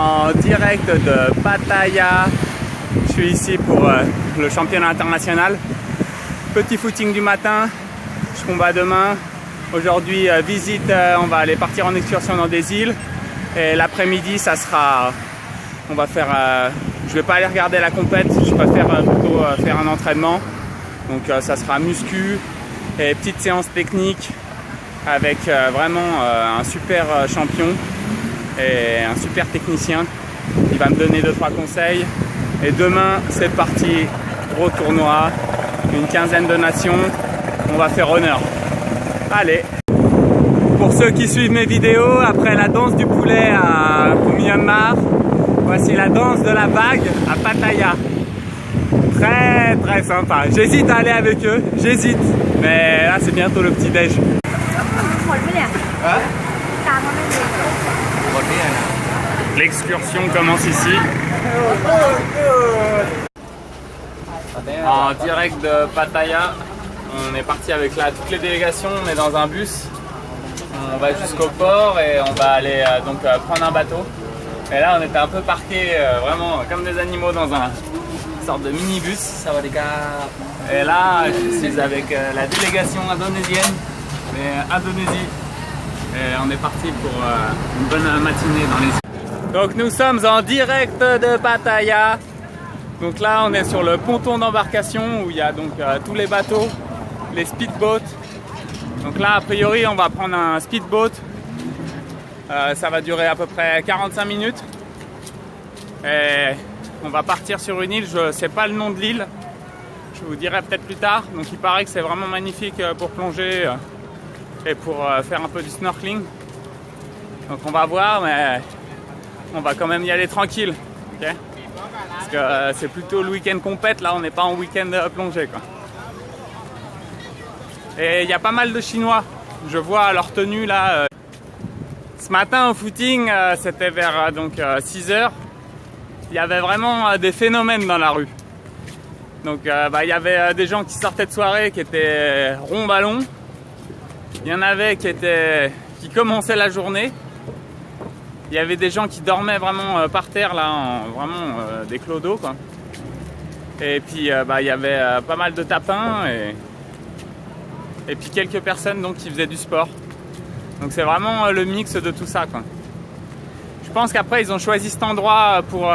en direct de Pattaya. Je suis ici pour le championnat international. Petit footing du matin, je combats demain. Aujourd'hui, visite, on va aller partir en excursion dans des îles. Et l'après-midi, ça sera... On va faire... je vais pas aller regarder la compète, je préfère plutôt faire un entraînement. Donc ça sera muscu et petite séance technique avec vraiment un super champion et un super technicien. Il va me donner 2-3 conseils. Et demain, c'est parti, gros tournoi, une quinzaine de nations. On va faire honneur. Allez! Pour ceux qui suivent mes vidéos, après la danse du poulet au Myanmar, voici la danse de la vague à Pattaya. Très très sympa. J'hésite à aller avec eux, j'hésite. Mais là, c'est bientôt le petit-déj. L'excursion commence ici. En direct de Pattaya. On est parti avec toutes les délégations, on est dans un bus. On va jusqu'au port et on va aller prendre un bateau. Et là, on était un peu parqués, vraiment comme des animaux dans une sorte de minibus. Et là, je suis avec la délégation indonésienne d'Indonésie. Et on est parti pour une bonne matinée dans les îles. Donc nous sommes en direct de Pattaya. Donc là, on est sur le ponton d'embarcation où il y a donc tous les bateaux, les speedboats. Donc là, a priori, on va prendre un speedboat. Ça va durer à peu près 45 minutes. Et on va partir sur une île, je ne sais pas le nom de l'île. Je vous dirai peut-être plus tard. Donc il paraît que c'est vraiment magnifique pour plonger et pour faire un peu du snorkeling. Donc on va voir, mais on va quand même y aller tranquille. Okay, parce que c'est plutôt le week-end compète, là on n'est pas en week-end plongée, quoi. Et il y a pas mal de Chinois, je vois leur tenue là. Ce matin au footing, c'était vers 6 h. Il y avait vraiment des phénomènes dans la rue. Donc il y avait des gens qui sortaient de soirée qui étaient rond ballon. Il y en avait qui commençaient la journée. Il y avait des gens qui dormaient vraiment par terre là, vraiment des clodos, quoi. Et puis il y avait pas mal de tapins et puis quelques personnes donc qui faisaient du sport. Donc c'est vraiment le mix de tout ça, quoi. Je pense qu'après ils ont choisi cet endroit pour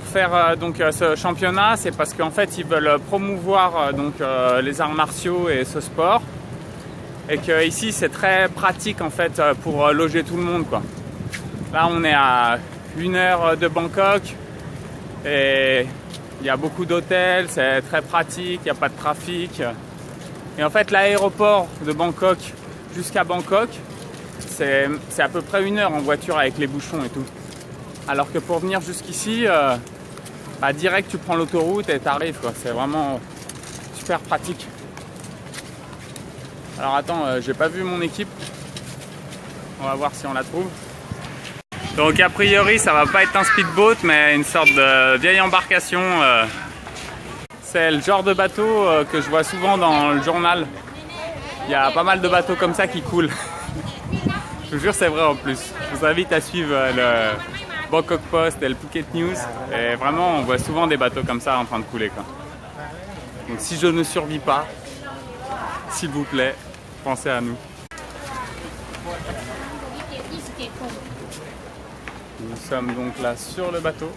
faire ce championnat, c'est parce qu'en fait ils veulent promouvoir les arts martiaux et ce sport, et que ici c'est très pratique en fait pour loger tout le monde, quoi. Là on est à 1 heure de Bangkok et il y a beaucoup d'hôtels, c'est très pratique, il n'y a pas de trafic. Et en fait l'aéroport de Bangkok jusqu'à Bangkok, c'est à peu près 1 heure en voiture avec les bouchons et tout. Alors que pour venir jusqu'ici, direct tu prends l'autoroute et t'arrives, quoi. C'est vraiment super pratique. Alors attends, j'ai pas vu mon équipe. On va voir si on la trouve. Donc a priori ça va pas être un speedboat mais une sorte de vieille embarcation. C'est le genre de bateau que je vois souvent dans le journal. Il y a pas mal de bateaux comme ça qui coulent. Je vous jure, c'est vrai en plus. Je vous invite à suivre le Bangkok Post et le Phuket News. Et vraiment, on voit souvent des bateaux comme ça en train de couler, quoi. Donc si je ne survis pas, s'il vous plaît, pensez à nous. Nous sommes donc là sur le bateau.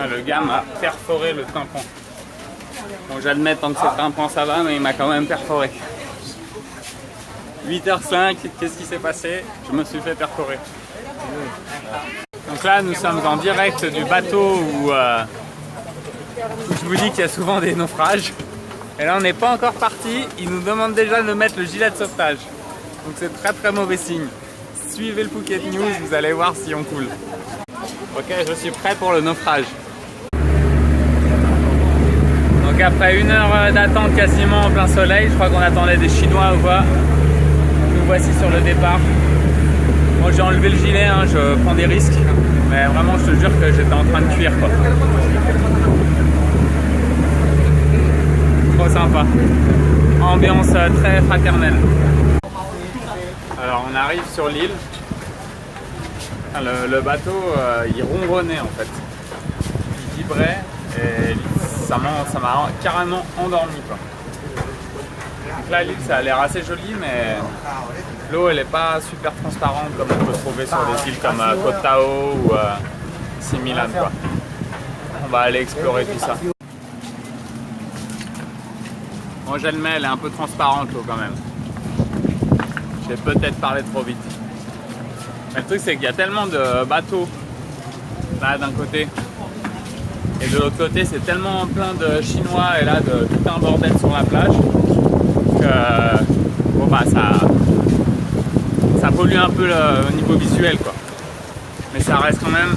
Le gars m'a perforé le tympan. Bon, j'admets, tant que c'est tympan ça va, mais il m'a quand même perforé. 8h05, qu'est-ce qui s'est passé? Je me suis fait perforer. Donc là, nous sommes en direct du bateau où je vous dis qu'il y a souvent des naufrages. Et là, on n'est pas encore parti. Ils nous demandent déjà de mettre le gilet de sauvetage. Donc c'est très très mauvais signe. Suivez le Phuket News, vous allez voir si on coule. Ok, je suis prêt pour le naufrage. Donc après 1 heure d'attente quasiment en plein soleil, je crois qu'on attendait des Chinois ou quoi. Nous voici sur le départ. Moi j'ai enlevé le gilet, hein, je prends des risques. Mais vraiment je te jure que j'étais en train de cuire, quoi. sympa. Ambiance très fraternelle. Alors on arrive sur l'île. Le bateau il ronronnait en fait. Il vibrait et ça m'a carrément endormi quoi. Donc là l'île ça a l'air assez joli mais l'eau elle est pas super transparente comme on peut trouver sur des îles comme Koh Tao ou Similan quoi. On va aller explorer tout ça. Moi j'admets elle est un peu transparente l'eau quand même. J'ai peut-être parlé trop vite. Mais le truc c'est qu'il y a tellement de bateaux là d'un côté et de l'autre côté c'est tellement plein de Chinois et là de tout un bordel sur la plage que bon bah ça pollue un peu le niveau visuel quoi. Mais ça reste quand même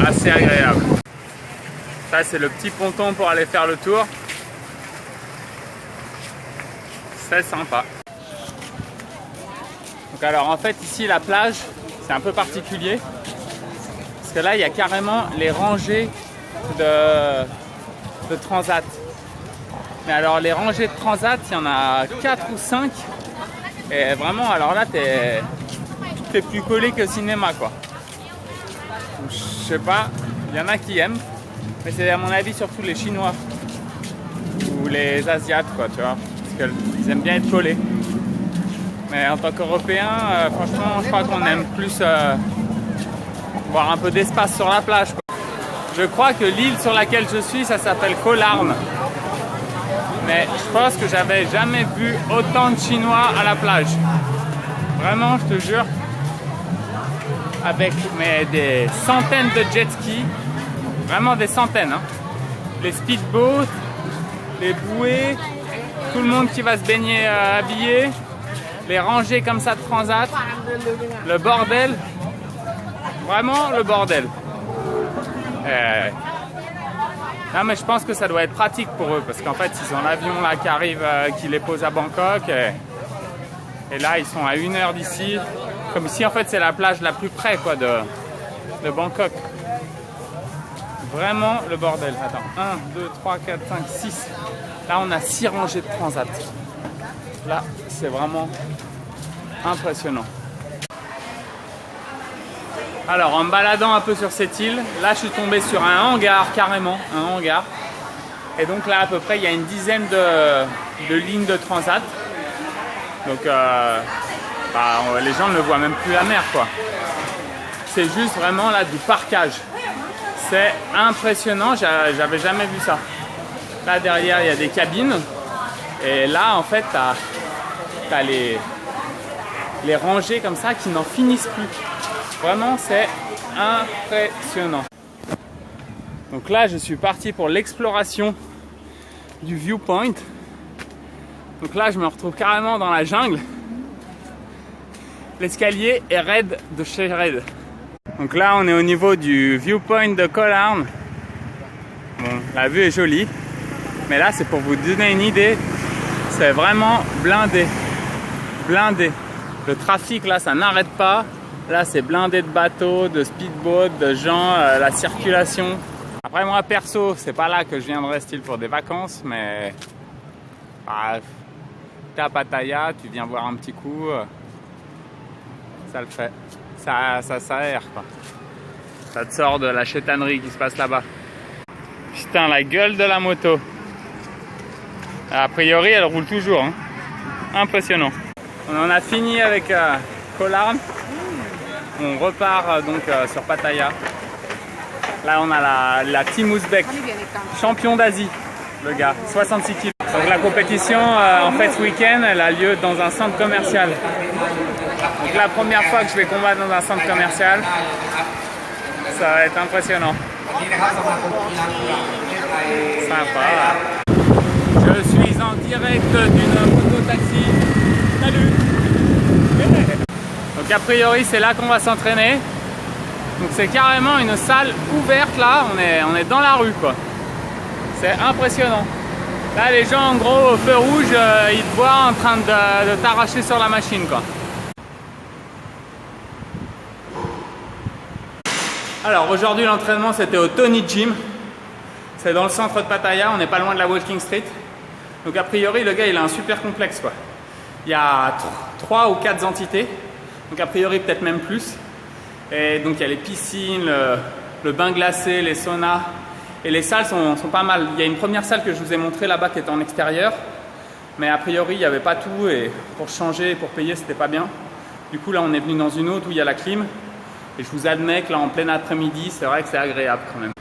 assez agréable. Ça c'est le petit ponton pour aller faire le tour. C'est sympa. Donc alors en fait ici la plage c'est un peu particulier parce que là il y a carrément les rangées de transat. Mais alors les rangées de transat il y en a 4 ou 5 et vraiment alors là t'es plus collé que cinéma quoi. Donc, je sais pas, il y en a qui aiment mais c'est à mon avis surtout les Chinois ou les Asiates quoi tu vois parce qu'ils aiment bien être collés. Mais en tant qu'Européen, franchement, je crois qu'on aime plus avoir un peu d'espace sur la plage, quoi. Je crois que l'île sur laquelle je suis, ça s'appelle Koh Larn. Mais je pense que j'avais jamais vu autant de Chinois à la plage. Vraiment, je te jure. Avec des centaines de jet skis. Vraiment des centaines. Hein. Les speedboats, les bouées, tout le monde qui va se baigner habillé. Les rangées comme ça de transat, le bordel, vraiment le bordel. Non mais je pense que ça doit être pratique pour eux parce qu'en fait ils ont l'avion là qui arrive, qui les pose à Bangkok et là ils sont à 1 heure d'ici. Comme ici en fait c'est la plage la plus près quoi de Bangkok. Vraiment le bordel. Attends, 1, 2, 3, 4, 5, 6. Là on a 6 rangées de transat. Là c'est vraiment impressionnant. Alors en me baladant un peu sur cette île, là je suis tombé sur un hangar carrément, un hangar. Et donc là à peu près il y a une dizaine de lignes de transat. Donc les gens ne voient même plus la mer quoi. C'est juste vraiment là du parkage. C'est impressionnant, j'avais jamais vu ça. Là derrière il y a des cabines. Et là en fait t'as les rangées comme ça qui n'en finissent plus. Vraiment c'est impressionnant. Donc là je suis parti pour l'exploration du viewpoint. Donc là je me retrouve carrément dans la jungle. L'escalier est raide de chez raide. Donc là on est au niveau du viewpoint de Koh Larn. Bon, la vue est jolie. Mais là c'est pour vous donner une idée. C'est vraiment blindé. Blindé. Le trafic là ça n'arrête pas. Là c'est blindé de bateaux, de speedboats, de gens, la circulation. Après moi perso c'est pas là que je viendrais style pour des vacances mais t'es à Pattaya, tu viens voir un petit coup, ça le fait. Ça aère quoi. Ça te sort de la chétanerie qui se passe là-bas. Putain la gueule de la moto. A priori elle roule toujours hein. Impressionnant. On en a fini avec Koh Larn. On repart donc sur Pattaya. Là on a la Team Ouzbek, champion d'Asie, le gars, 66 kg. Donc la compétition en fait ce week-end elle a lieu dans un centre commercial. Donc la première fois que je vais combattre dans un centre commercial, ça va être impressionnant. Sympa. Je suis en direct d'une moto-taxi. Salut. Donc a priori c'est là qu'on va s'entraîner. Donc c'est carrément une salle ouverte là, on est dans la rue quoi. C'est impressionnant. Là les gens en gros au feu rouge, ils te voient en train de t'arracher sur la machine quoi. Alors aujourd'hui l'entraînement c'était au Tony Gym. C'est dans le centre de Pattaya, on n'est pas loin de la Walking Street. Donc a priori, le gars, il a un super complexe, quoi. Il y a 3 ou 4 entités, donc a priori peut-être même plus. Et donc il y a les piscines, le bain glacé, les saunas. Et les salles sont pas mal. Il y a une première salle que je vous ai montrée là-bas qui était en extérieur. Mais a priori, il n'y avait pas tout. Et pour changer et pour payer, c'était pas bien. Du coup, là, on est venu dans une autre où il y a la clim. Et je vous admets que là, en plein après-midi, c'est vrai que c'est agréable quand même.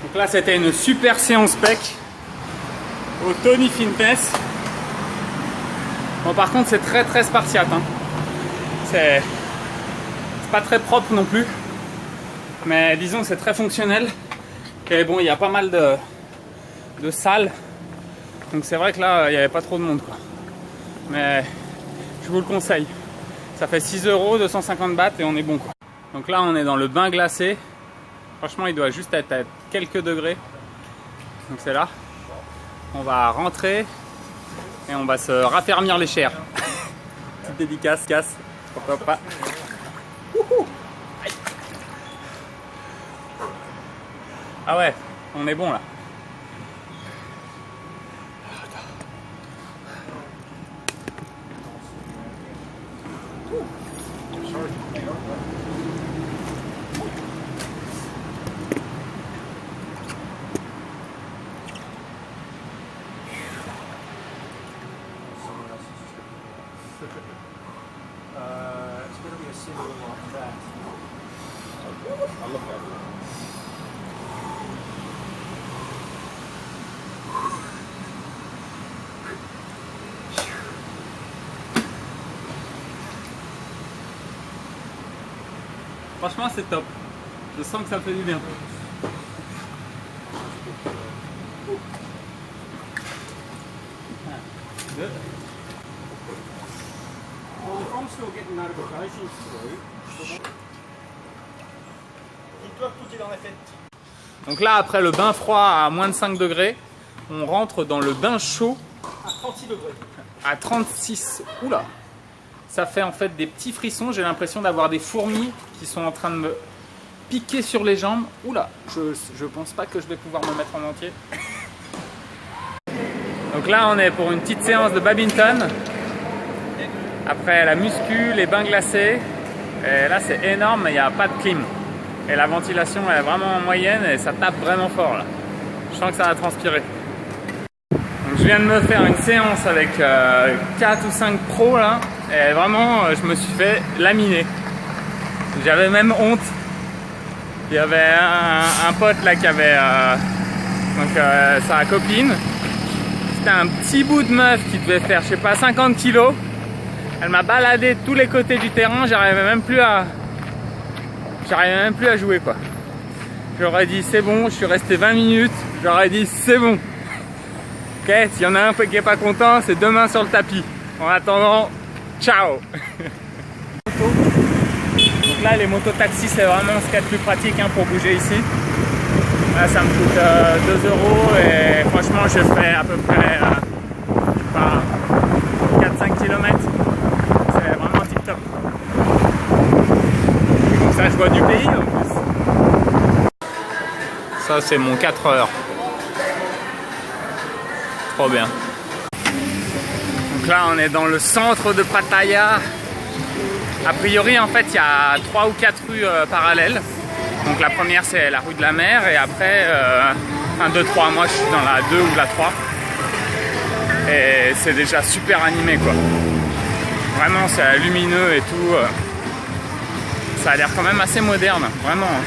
Donc là, c'était une super séance pec au Tony Fitness. Bon, par contre, c'est très spartiate. Hein. C'est pas très propre non plus. Mais disons que c'est très fonctionnel. Et bon, il y a pas mal de salles. Donc c'est vrai que là, il n'y avait pas trop de monde, quoi. Mais je vous le conseille. Ça fait 6 €, 250 bahts et on est bon, quoi. Donc là, on est dans le bain glacé. Franchement, il doit juste être à quelques degrés. Donc c'est là. On va rentrer et on va se raffermir les chairs. Petite dédicace, pourquoi pas. Ah ouais, on est bon là. It's going to be a single like that. I love that. Franchement, c'est top. Je sens que ça fait du bien. Good. Well, if I'm still getting notifications through, dis-toi que tout est dans la fête. Donc là, après le bain froid à moins de 5 degrés, on rentre dans le bain chaud À 36 degrés. à 36. Oula! Ça fait en fait des petits frissons. J'ai l'impression d'avoir des fourmis qui sont en train de me piquer sur les jambes. Oula! Je pense pas que je vais pouvoir me mettre en entier. Donc là, on est pour une petite séance de badminton. Après la muscu, les bains glacés. Et là, c'est énorme, mais il n'y a pas de clim. Et la ventilation est vraiment moyenne et ça tape vraiment fort là. Je sens que ça va transpirer. Donc, je viens de me faire une séance avec 4 ou 5 pros là. Et vraiment, je me suis fait laminer. J'avais même honte. Il y avait un pote là qui avait sa copine. C'était un petit bout de meuf qui devait faire, je sais pas, 50 kilos. Elle m'a baladé de tous les côtés du terrain. J'arrivais même plus à jouer, quoi. J'aurais dit c'est bon, je suis resté 20 minutes. J'aurais dit c'est bon. Ok, s'il y en a un qui est pas content, c'est demain sur le tapis. En attendant, ciao. Donc là, les mototaxis, c'est vraiment ce qu'il y a de plus pratique hein, pour bouger ici. Là, ça me coûte 2 € et franchement, je fais à peu près 4-5 km. C'est vraiment tip top. Comme ça, je vois du pays en plus. Ça, c'est mon 4 heures. Trop bien. Donc là, on est dans le centre de Pattaya. A priori, en fait, il y a 3 ou 4 rues parallèles. Donc la première, c'est la rue de la Mer. Et après, 1, 2, 3. Moi, je suis dans la 2 ou la 3. Et c'est déjà super animé, quoi. Vraiment, c'est lumineux et tout. Ça a l'air quand même assez moderne, vraiment.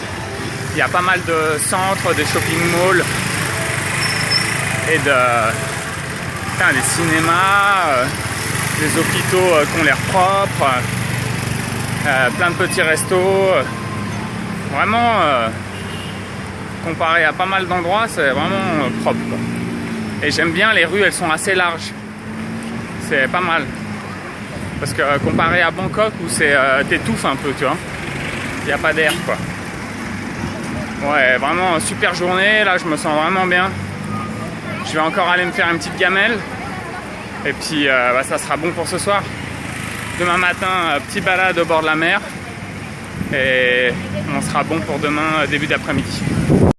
Il y a pas mal de centres, des shopping malls. Et des cinémas, des hôpitaux qui ont l'air propres. Plein de petits restos. Vraiment, comparé à pas mal d'endroits, c'est vraiment propre, quoi. Et j'aime bien, les rues, elles sont assez larges. C'est pas mal. Parce que comparé à Bangkok, où t'étouffes un peu, tu vois. Il n'y a pas d'air, quoi. Ouais, vraiment, super journée. Là, je me sens vraiment bien. Je vais encore aller me faire une petite gamelle. Et puis, ça sera bon pour ce soir. Demain matin, petit balade au bord de la mer. Et on sera bon pour demain, début d'après-midi.